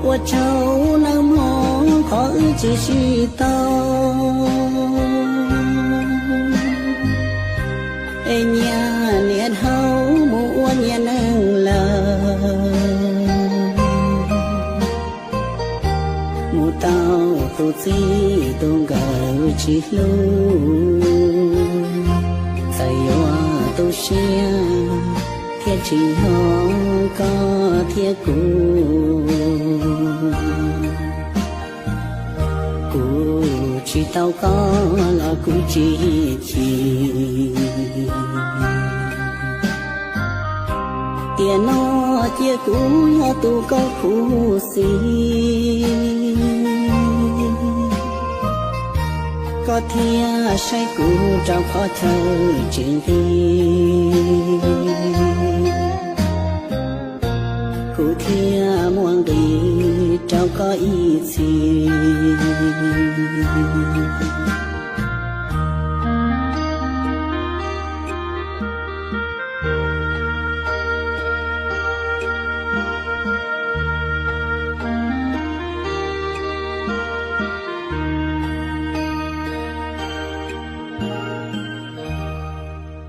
我愁那梦可继续到，哎年年后我年能了，木刀都自动搞起路，在我都想。铁chỉ họ có thiết cũ chỉ tao có là cũ chỉ tiền nó chia cũ nhà tu có khu xí có thia say cũ trong khó thơ chuyện đi cụ thia muôn đi trong có ý gì